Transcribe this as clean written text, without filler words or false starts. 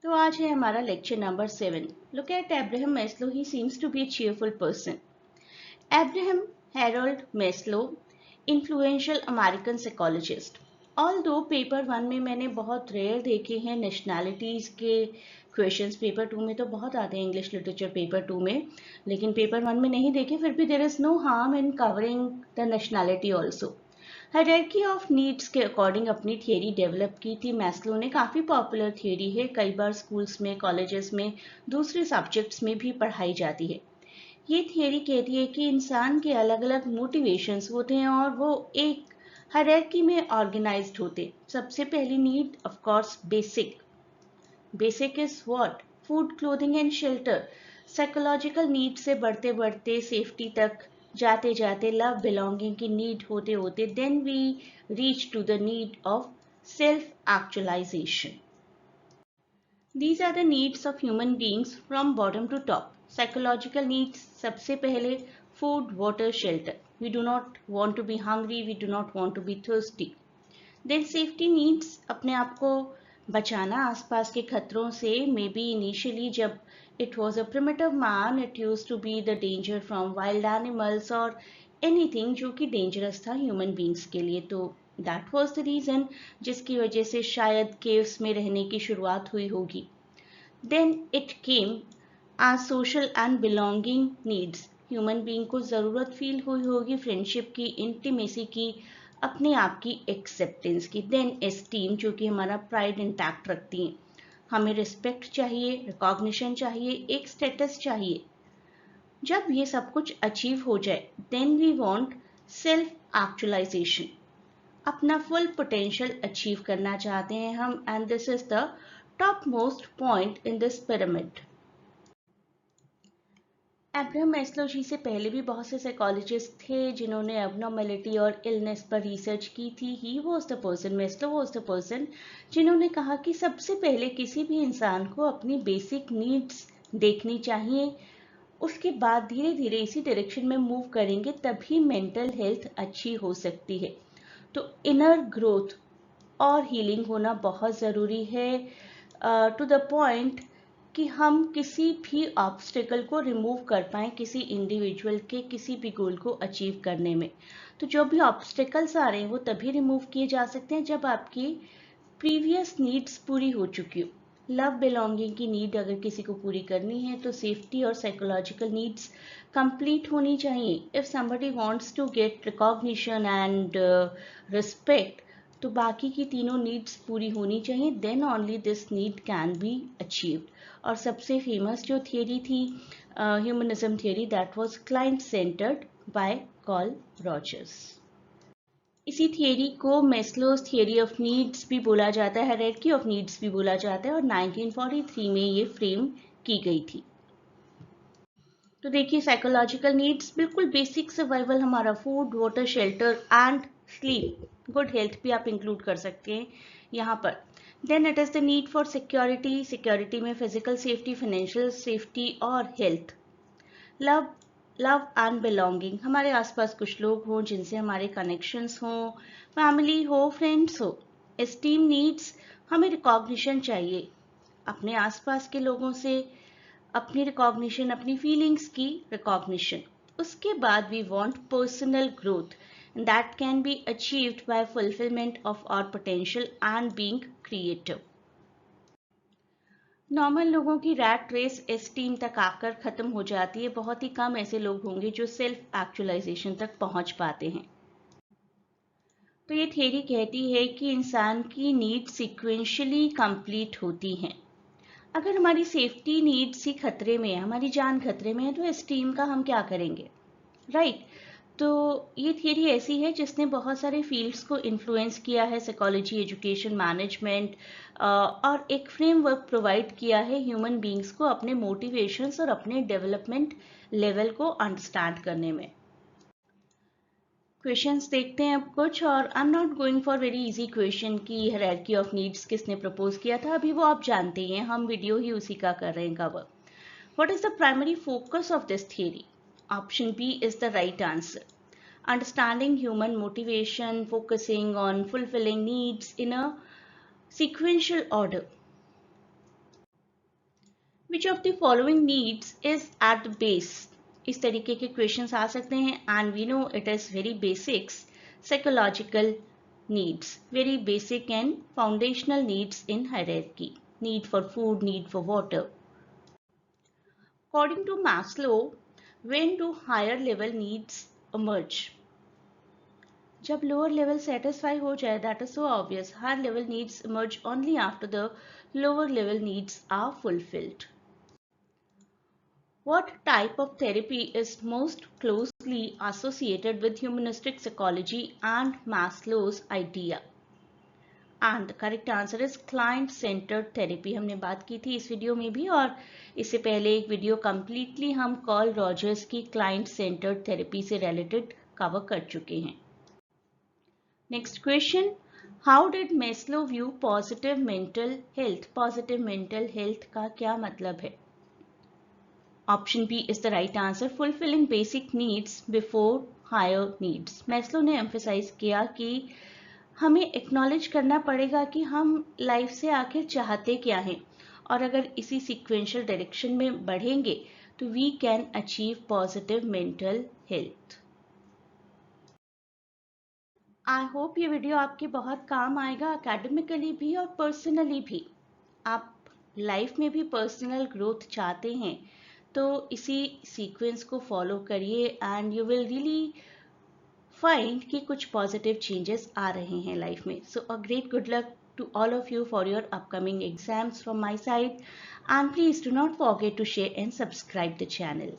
तो आज है हमारा lecture number 7. Look at Abraham Maslow. He seems to be a cheerful person. Abraham Harold Maslow, influential American psychologist. Although paper 1 में मैंने बहुत रेयर देखे हैं नेशनैलिटीज़ के क्वेश्चंस, पेपर 2 में तो बहुत आते हैं इंग्लिश लिटरेचर पेपर 2 में, लेकिन पेपर 1 में नहीं देखे. फिर भी there is no harm in covering the nationality also. Hierarchy of needs के अकॉर्डिंग अपनी थियरी डेवलप की थी मैस्लो ने. काफ़ी पॉपुलर थियरी है, कई बार स्कूल्स में, कॉलेजेस में, दूसरे सब्जेक्ट्स में भी पढ़ाई जाती है. ये थियरी कहती है कि इंसान के अलग अलग मोटिवेशंस होते हैं और वो एक हायरार्की में ऑर्गेनाइज्ड होते. सबसे पहली need of course basic. Basic is what? Food, clothing and shelter. Psychological need से बढ़ते बढ़ते सेफ्टी तक जाते जाते लव, बिलोंगिंग की नीड होते होते then we reach to the need of self actualization. These are the needs of human beings from bottom to top. Psychological needs सबसे पहले food, water, shelter. We do not want to be hungry, we do not want to be thirsty. Then safety needs, अपने आप को बचाना आसपास के खतरों से. Maybe initially जब it was a primitive man, it used to be the danger from wild animals or anything जो कि dangerous था human beings के लिए. तो that was the reason जिसकी वजह से शायद caves में रहने की शुरुआत हुई होगी. Then it came as social and belonging needs. Human being को ज़रूरत फील हुई होगी फ्रेंडशिप की, इंटीमेसी की, अपने आप की एक्सेप्टेंस की. देन एस्टीम, जो कि हमारा प्राइड इंटैक्ट रखती हैं. हमें रिस्पेक्ट चाहिए, रिकॉग्निशन चाहिए, एक स्टेटस चाहिए. जब ये सब कुछ अचीव हो जाए then we want self actualisation. अपना फुल पोटेंशियल अचीव करना चाहते हैं हम, and this is the topmost point in this pyramid. Abraham Maslow ji से पहले भी बहुत से साइकोलॉजिस्ट थे जिन्होंने एबनॉर्मलिटी और इलनेस पर रिसर्च की थी. He was the person, Maslow was the person जिन्होंने कहा कि सबसे पहले किसी भी इंसान को अपनी बेसिक नीड्स देखनी चाहिए. उसके बाद धीरे धीरे इसी डायरेक्शन में मूव करेंगे तभी मेंटल हेल्थ अच्छी हो सकती है. तो इनर ग्रोथ और हीलिंग होना बहुत ज़रूरी है, टू द पॉइंट कि हम किसी भी ऑब्स्टिकल को रिमूव कर पाएँ किसी इंडिविजुअल के किसी भी गोल को अचीव करने में. तो जो भी ऑब्स्टिकल्स आ रहे हैं वो तभी रिमूव किए जा सकते हैं जब आपकी प्रीवियस नीड्स पूरी हो चुकी हो. लव, बिलोंगिंग की नीड अगर किसी को पूरी करनी है तो सेफ्टी और साइकोलॉजिकल नीड्स कंप्लीट होनी चाहिए. If somebody wants to get recognition and respect, तो बाकी की तीनों नीड्स पूरी होनी चाहिए. Then only this need can be achieved. और सबसे फेमस जो थियरी थी humanism theory, that was client centered by Carl Rogers. इसी थियरी को मैस्लोज थियरी ऑफ नीड्स भी बोला जाता है, हायरार्की ऑफ नीड्स भी बोला जाता है, और 1943 में ये फ्रेम की गई थी. तो देखिए, साइकोलॉजिकल नीड्स बिल्कुल बेसिक सर्वाइवल हमारा, food, water, shelter and sleep. Good health भी आप इंक्लूड कर सकते हैं यहाँ पर. Then it is the need for security. Security में फिजिकल सेफ्टी, फाइनेंशियल सेफ्टी और हेल्थ. लव, लव एंड बिलोंगिंग, हमारे आसपास कुछ लोग हों जिनसे हमारे कनेक्शंस हों, फैमिली हो, फ्रेंड्स हो. एस्टीम नीड्स, हमें रिकॉग्निशन चाहिए अपने आसपास के लोगों से, अपनी रिकॉग्निशन, अपनी फीलिंग्स की रिकॉग्निशन. उसके बाद we want personal growth. That can be achieved by fulfilment of our potential and being creative. Normal लोगों की रैट रेस एस्टीम तक आकर खत्म हो जाती है. बहुत ही कम ऐसे लोग होंगे जो सेल्फ एक्चुअलाइजेशन तक पहुंच पाते हैं. तो ये थियरी कहती है कि इंसान की नीड सीक्वेंशियली कंप्लीट होती हैं. अगर हमारी सेफ्टी नीड्स ही खतरे में है, हमारी जान खतरे में है, तो एस्टीम का हम क्या करेंगे, राइट? तो ये थियरी ऐसी है जिसने बहुत सारे फील्ड्स को इन्फ्लुएंस किया है, साइकोलॉजी, एजुकेशन, मैनेजमेंट, और एक फ्रेमवर्क प्रोवाइड किया है ह्यूमन बीइंग्स को अपने मोटिवेशंस और अपने डेवलपमेंट लेवल को अंडरस्टैंड करने में. क्वेश्चंस देखते हैं अब कुछ, और I am not going for very easy question की हायरार्की ऑफ नीड्स किसने प्रपोज किया था, अभी वो आप जानते ही हैं, हम वीडियो ही उसी का कर रहे हैं cover. What is the primary focus of this theory? Option B is the right answer. Understanding human motivation, focusing on fulfilling needs in a sequential order. Which of the following needs is at the base? इस तरीके के questions आ सकते हैं and we know it is very basics, psychological needs, very basic and foundational needs in hierarchy. Need for food, need for water. According to Maslow, when do higher level needs emerge? जब lower level satisfy हो जाए, that is so obvious. Higher level needs emerge only after the lower level needs are fulfilled. What type of therapy is most closely associated with humanistic psychology and Maslow's idea? And the correct answer is client-centered therapy. हमने बात की थी इस video में भी, और इससे पहले एक वीडियो completely हम कार्ल रॉजर्स की client-centered therapy से related cover कर चुके हैं. Next question. How did Maslow view positive mental health? Positive mental health का क्या मतलब है? Option B is the right answer. Fulfilling basic needs before higher needs. Maslow ने emphasize किया कि हमें acknowledge करना पड़ेगा कि हम लाइफ से आखिर चाहते क्या हैं, और अगर इसी sequential direction में बढ़ेंगे तो we can achieve positive mental health. I hope ये वीडियो आपके बहुत काम आएगा, एकेडमिकली भी और पर्सनली भी. आप लाइफ में भी पर्सनल ग्रोथ चाहते हैं तो इसी सीक्वेंस को फॉलो करिए and you will really find कि कुछ पॉजिटिव चेंजेस आ रहे हैं लाइफ में. So a great good luck to all of you for your upcoming exams from my side, and please do not forget to share and subscribe the channel.